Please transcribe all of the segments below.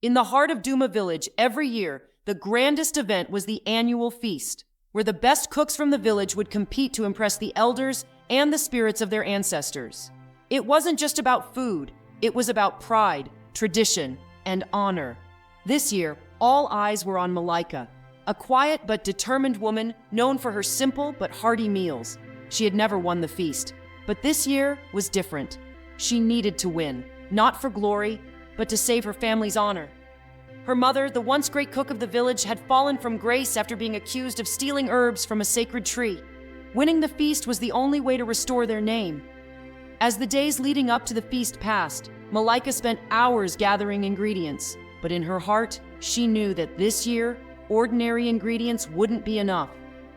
In the heart of Duma village, every year, the grandest event was the annual feast, where the best cooks from the village would compete to impress the elders and the spirits of their ancestors. It wasn't just about food, it was about pride, tradition, and honor. This year, all eyes were on Malaika, a quiet but determined woman known for her simple but hearty meals. She had never won the feast, but this year was different. She needed to win, not for glory, but to save her family's honor. Her mother, the once great cook of the village, had fallen from grace after being accused of stealing herbs from a sacred tree. Winning the feast was the only way to restore their name. As the days leading up to the feast passed, Malaika spent hours gathering ingredients, but in her heart, she knew that this year, ordinary ingredients wouldn't be enough.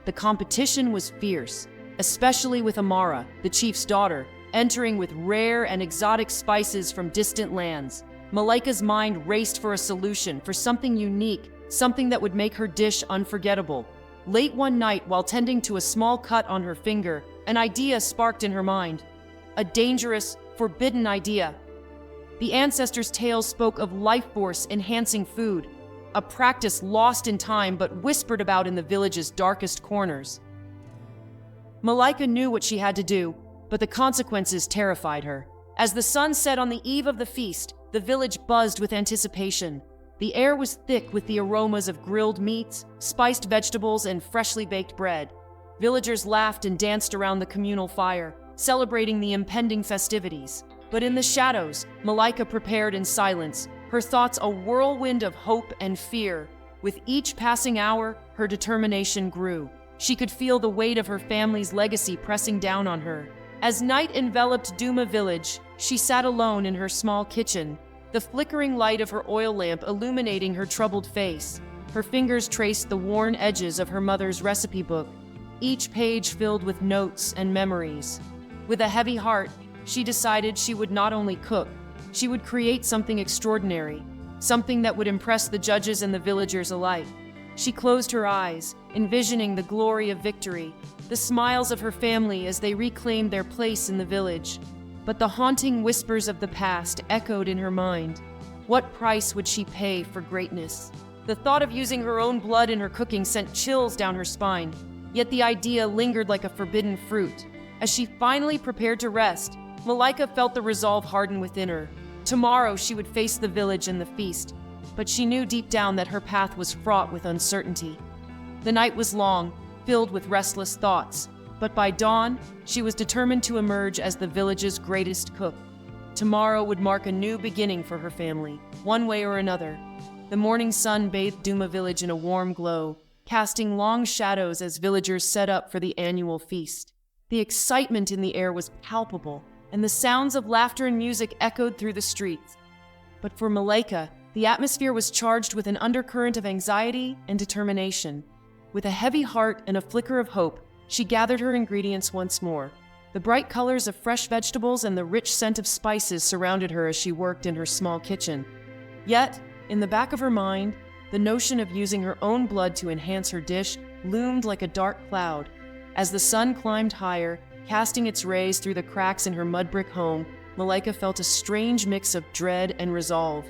The competition was fierce, especially with Amara, the chief's daughter, entering with rare and exotic spices from distant lands. Malaika's mind raced for a solution, for something unique, something that would make her dish unforgettable. Late one night, while tending to a small cut on her finger, an idea sparked in her mind. A dangerous, forbidden idea. The ancestors' tales spoke of life force enhancing food, a practice lost in time but whispered about in the village's darkest corners. Malaika knew what she had to do, but the consequences terrified her. As the sun set on the eve of the feast, the village buzzed with anticipation. The air was thick with the aromas of grilled meats, spiced vegetables, and freshly baked bread. Villagers laughed and danced around the communal fire, celebrating the impending festivities. But in the shadows, Malaika prepared in silence, her thoughts a whirlwind of hope and fear. With each passing hour, her determination grew. She could feel the weight of her family's legacy pressing down on her. As night enveloped Duma village, she sat alone in her small kitchen, the flickering light of her oil lamp illuminating her troubled face. Her fingers traced the worn edges of her mother's recipe book, each page filled with notes and memories. With a heavy heart, she decided she would not only cook, she would create something extraordinary, something that would impress the judges and the villagers alike. She closed her eyes, envisioning the glory of victory, the smiles of her family as they reclaimed their place in the village. But the haunting whispers of the past echoed in her mind. What price would she pay for greatness? The thought of using her own blood in her cooking sent chills down her spine, yet the idea lingered like a forbidden fruit. As she finally prepared to rest, Malaika felt the resolve harden within her. Tomorrow she would face the village and the feast, but she knew deep down that her path was fraught with uncertainty. The night was long, filled with restless thoughts, but by dawn, she was determined to emerge as the village's greatest cook. Tomorrow would mark a new beginning for her family, one way or another. The morning sun bathed Duma village in a warm glow, casting long shadows as villagers set up for the annual feast. The excitement in the air was palpable, and the sounds of laughter and music echoed through the streets. But for Malaika, the atmosphere was charged with an undercurrent of anxiety and determination. With a heavy heart and a flicker of hope, she gathered her ingredients once more. The bright colors of fresh vegetables and the rich scent of spices surrounded her as she worked in her small kitchen. Yet, in the back of her mind, the notion of using her own blood to enhance her dish loomed like a dark cloud. As the sun climbed higher, casting its rays through the cracks in her mud brick home, Malaika felt a strange mix of dread and resolve.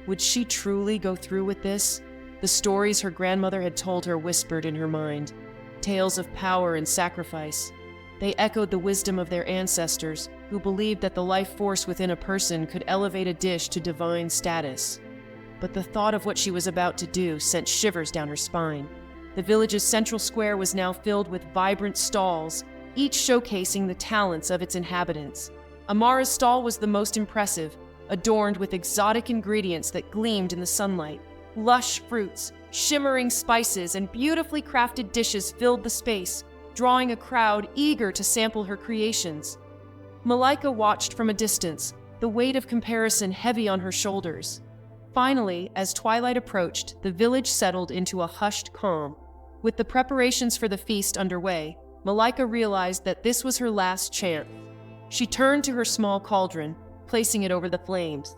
Would she truly go through with this? The stories her grandmother had told her whispered in her mind. Tales of power and sacrifice. They echoed the wisdom of their ancestors, who believed that the life force within a person could elevate a dish to divine status. But the thought of what she was about to do sent shivers down her spine. The village's central square was now filled with vibrant stalls, each showcasing the talents of its inhabitants. Amara's stall was the most impressive, adorned with exotic ingredients that gleamed in the sunlight. Lush fruits, shimmering spices, and beautifully crafted dishes filled the space, drawing a crowd eager to sample her creations. Malaika watched from a distance, the weight of comparison heavy on her shoulders. Finally, as twilight approached, the village settled into a hushed calm. With the preparations for the feast underway, Malaika realized that this was her last chance. She turned to her small cauldron, placing it over the flames.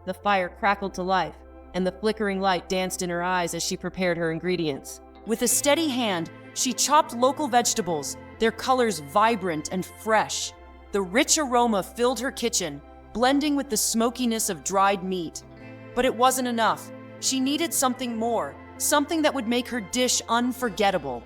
The fire crackled to life, and the flickering light danced in her eyes as she prepared her ingredients. With a steady hand, she chopped local vegetables, their colors vibrant and fresh. The rich aroma filled her kitchen, blending with the smokiness of dried meat. But it wasn't enough. She needed something more, something that would make her dish unforgettable.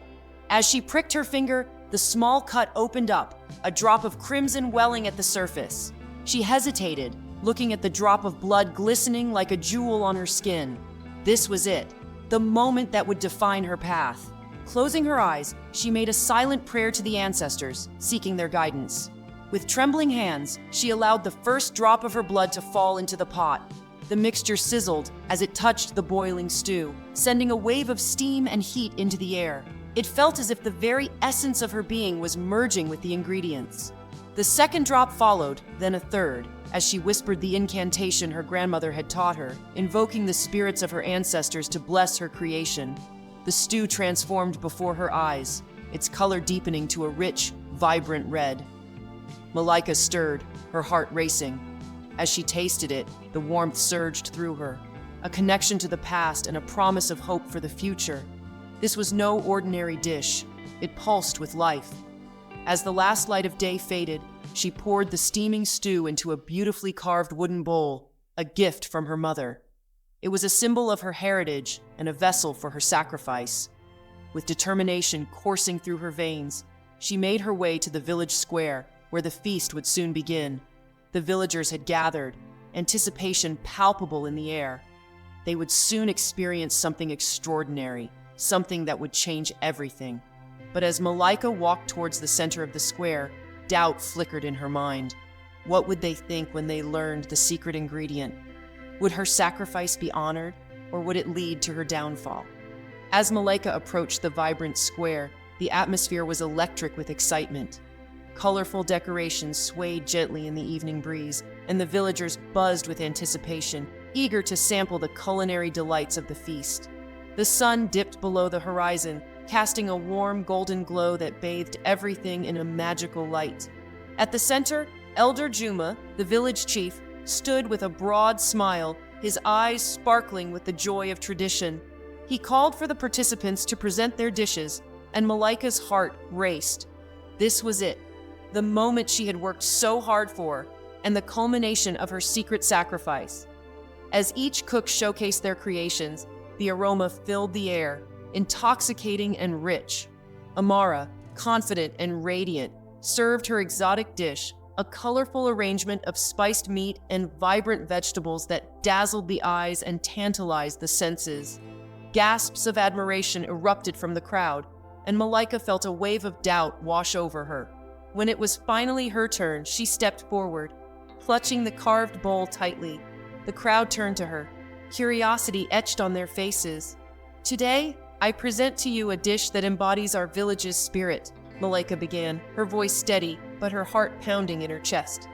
As she pricked her finger, the small cut opened up, a drop of crimson welling at the surface. She hesitated, looking at the drop of blood glistening like a jewel on her skin. This was it, the moment that would define her path. Closing her eyes, she made a silent prayer to the ancestors, seeking their guidance. With trembling hands, she allowed the first drop of her blood to fall into the pot. The mixture sizzled as it touched the boiling stew, sending a wave of steam and heat into the air. It felt as if the very essence of her being was merging with the ingredients. The second drop followed, then a third, as she whispered the incantation her grandmother had taught her, invoking the spirits of her ancestors to bless her creation. The stew transformed before her eyes, its color deepening to a rich, vibrant red. Malaika stirred, her heart racing. As she tasted it, the warmth surged through her, a connection to the past and a promise of hope for the future. This was no ordinary dish. It pulsed with life. As the last light of day faded, she poured the steaming stew into a beautifully carved wooden bowl, a gift from her mother. It was a symbol of her heritage and a vessel for her sacrifice. With determination coursing through her veins, she made her way to the village square, where the feast would soon begin. The villagers had gathered, anticipation palpable in the air. They would soon experience something extraordinary, something that would change everything. But as Malaika walked towards the center of the square, doubt flickered in her mind. What would they think when they learned the secret ingredient? Would her sacrifice be honored, or would it lead to her downfall? As Malaika approached the vibrant square, the atmosphere was electric with excitement. Colorful decorations swayed gently in the evening breeze, and the villagers buzzed with anticipation, eager to sample the culinary delights of the feast. The sun dipped below the horizon, casting a warm golden glow that bathed everything in a magical light. At the center, Elder Juma, the village chief, stood with a broad smile, his eyes sparkling with the joy of tradition. He called for the participants to present their dishes, and Malaika's heart raced. This was it, the moment she had worked so hard for, and the culmination of her secret sacrifice. As each cook showcased their creations, the aroma filled the air, intoxicating and rich. Amara, confident and radiant, served her exotic dish, a colorful arrangement of spiced meat and vibrant vegetables that dazzled the eyes and tantalized the senses. Gasps of admiration erupted from the crowd, and Malaika felt a wave of doubt wash over her. When it was finally her turn, she stepped forward, clutching the carved bowl tightly. The crowd turned to her, curiosity etched on their faces. "Today, I present to you a dish that embodies our village's spirit," Malaika began, her voice steady, but her heart pounding in her chest.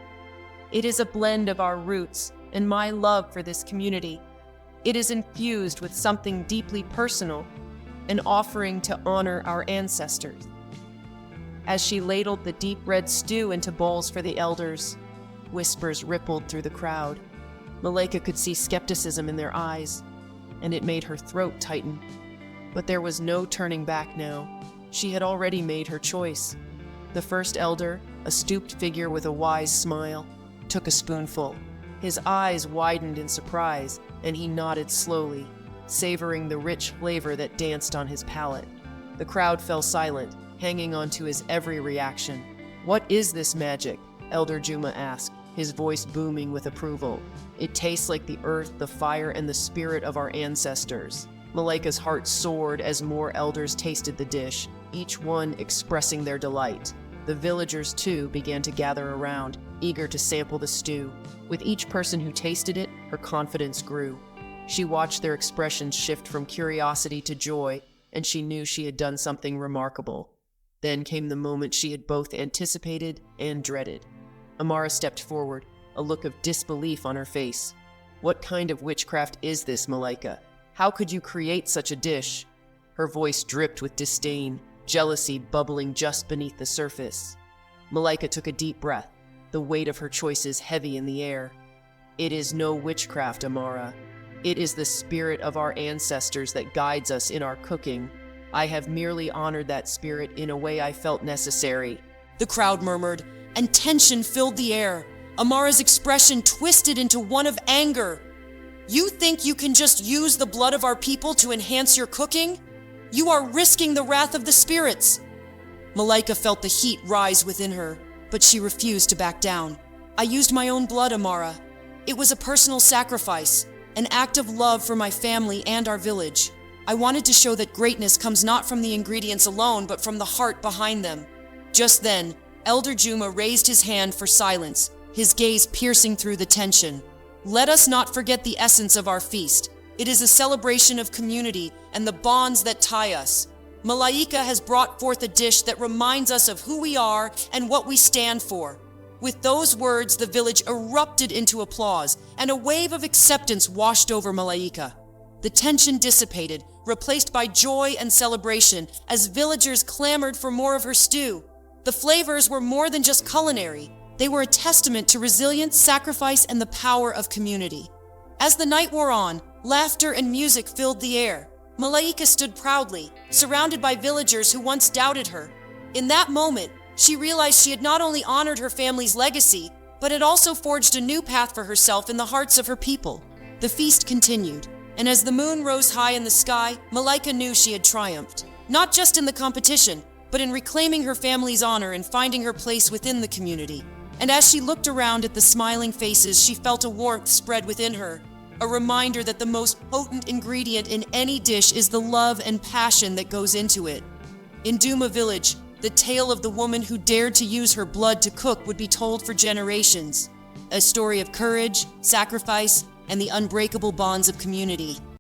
"It is a blend of our roots and my love for this community. It is infused with something deeply personal, an offering to honor our ancestors." As she ladled the deep red stew into bowls for the elders, whispers rippled through the crowd. Malaika could see skepticism in their eyes, and it made her throat tighten. But there was no turning back now. She had already made her choice. The first elder, a stooped figure with a wise smile, took a spoonful. His eyes widened in surprise, and he nodded slowly, savoring the rich flavor that danced on his palate. The crowd fell silent, hanging on to his every reaction. "What is this magic?" Elder Juma asked, his voice booming with approval. "It tastes like the earth, the fire, and the spirit of our ancestors." Malaika's heart soared as more elders tasted the dish, each one expressing their delight. The villagers, too, began to gather around, eager to sample the stew. With each person who tasted it, her confidence grew. She watched their expressions shift from curiosity to joy, and she knew she had done something remarkable. Then came the moment she had both anticipated and dreaded. Amara stepped forward, a look of disbelief on her face. "What kind of witchcraft is this, Malaika? How could you create such a dish?" Her voice dripped with disdain, jealousy bubbling just beneath the surface. Malaika took a deep breath, the weight of her choices heavy in the air. "It is no witchcraft, Amara. It is the spirit of our ancestors that guides us in our cooking. I have merely honored that spirit in a way I felt necessary." The crowd murmured, and tension filled the air. Amara's expression twisted into one of anger. You think you can just use the blood of our people to enhance your cooking? You are risking the wrath of the spirits. Malaika felt the heat rise within her, but she refused to back down. I used my own blood, Amara. It was a personal sacrifice, an act of love for my family and our village. I wanted to show that greatness comes not from the ingredients alone, but from the heart behind them. Just then, Elder Juma raised his hand for silence, his gaze piercing through the tension. Let us not forget the essence of our feast. It is a celebration of community and the bonds that tie us. Malaika has brought forth a dish that reminds us of who we are and what we stand for. With those words, the village erupted into applause, and a wave of acceptance washed over Malaika. The tension dissipated, replaced by joy and celebration as villagers clamored for more of her stew. The flavors were more than just culinary. They were a testament to resilience, sacrifice, and the power of community. As the night wore on, laughter and music filled the air. Malaika stood proudly, surrounded by villagers who once doubted her. In that moment, she realized she had not only honored her family's legacy, but had also forged a new path for herself in the hearts of her people. The feast continued, and as the moon rose high in the sky, Malaika knew she had triumphed. Not just in the competition, but in reclaiming her family's honor and finding her place within the community. And as she looked around at the smiling faces, she felt a warmth spread within her, a reminder that the most potent ingredient in any dish is the love and passion that goes into it. In Duma village, the tale of the woman who dared to use her blood to cook would be told for generations. A story of courage, sacrifice, and the unbreakable bonds of community.